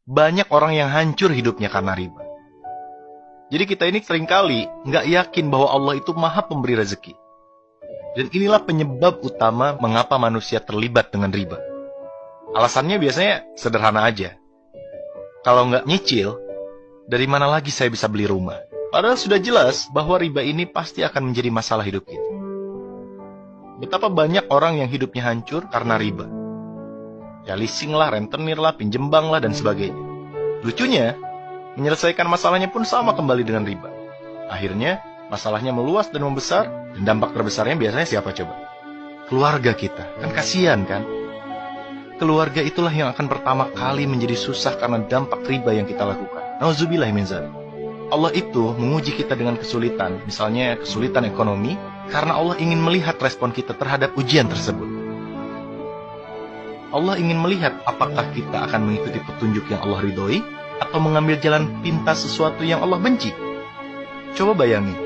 banyak orang yang hancur hidupnya karena riba. Jadi kita ini seringkali nggak yakin bahwa Allah itu maha pemberi rezeki. Dan inilah penyebab utama mengapa manusia terlibat dengan riba. Alasannya biasanya sederhana aja. Kalau nggak nyicil, dari mana lagi saya bisa beli rumah? Padahal sudah jelas bahwa riba ini pasti akan menjadi masalah hidup kita. Betapa banyak orang yang hidupnya hancur karena riba. Ya leasing lah, rentenir lah, pinjem bank lah, dan sebagainya. Lucunya, menyelesaikan masalahnya pun sama kembali dengan riba. Akhirnya, masalahnya meluas dan membesar, dan dampak terbesarnya biasanya siapa coba? Keluarga kita. Kan kasihan kan? Keluarga itulah yang akan pertama kali menjadi susah karena dampak riba yang kita lakukan. Nauzubillah min dzalik. Allah itu menguji kita dengan kesulitan, misalnya kesulitan ekonomi, karena Allah ingin melihat respon kita terhadap ujian tersebut. Allah ingin melihat apakah kita akan mengikuti petunjuk yang Allah ridhoi, atau mengambil jalan pintas sesuatu yang Allah benci. Coba bayangin,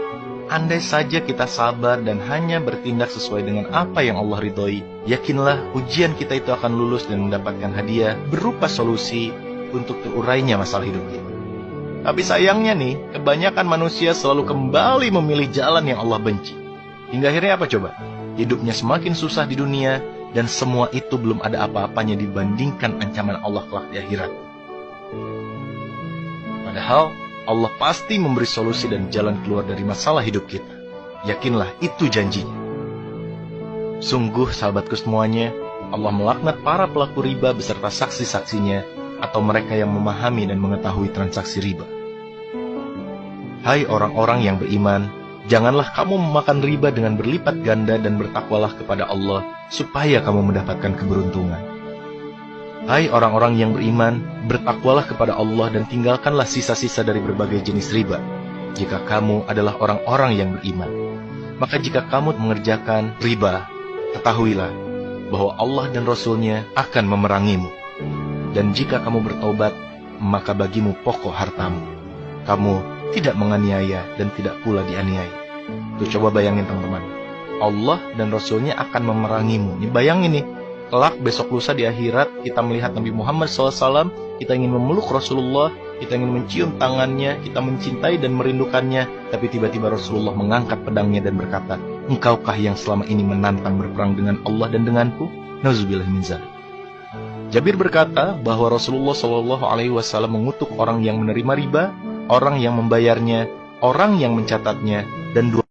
andai saja kita sabar dan hanya bertindak sesuai dengan apa yang Allah ridhoi, yakinlah ujian kita itu akan lulus dan mendapatkan hadiah berupa solusi untuk terurainya masalah hidup kita. Tapi sayangnya nih, kebanyakan manusia selalu kembali memilih jalan yang Allah benci. Hingga akhirnya apa coba? Hidupnya semakin susah di dunia, dan semua itu belum ada apa-apanya dibandingkan ancaman Allah kelak di akhirat. Padahal, Allah pasti memberi solusi dan jalan keluar dari masalah hidup kita. Yakinlah, itu janjinya. Sungguh, sahabatku semuanya, Allah melaknat para pelaku riba beserta saksi-saksinya, atau mereka yang memahami dan mengetahui transaksi riba. Hai orang-orang yang beriman, janganlah kamu memakan riba dengan berlipat ganda dan bertakwalah kepada Allah, supaya kamu mendapatkan keberuntungan. Hai orang-orang yang beriman, bertakwalah kepada Allah dan tinggalkanlah sisa-sisa dari berbagai jenis riba. Jika kamu adalah orang-orang yang beriman, maka jika kamu mengerjakan riba, ketahuilah bahwa Allah dan Rasul-Nya akan memerangimu. Dan jika kamu bertaubat, maka bagimu pokok hartamu. Kamu tidak menganiaya dan tidak pula dianiaya. Tuh coba bayangin teman-teman. Allah dan Rasul-Nya akan memerangimu. Ini bayangin nih, kelak besok lusa di akhirat kita melihat Nabi Muhammad SAW, kita ingin memeluk Rasulullah, kita ingin mencium tangannya, kita mencintai dan merindukannya, tapi tiba-tiba Rasulullah mengangkat pedangnya dan berkata, engkaukah yang selama ini menantang berperang dengan Allah dan denganku? Nauzubillah min dzalik. Jabir berkata bahwa Rasulullah SAW mengutuk orang yang menerima riba, orang yang membayarnya, orang yang mencatatnya, dan dua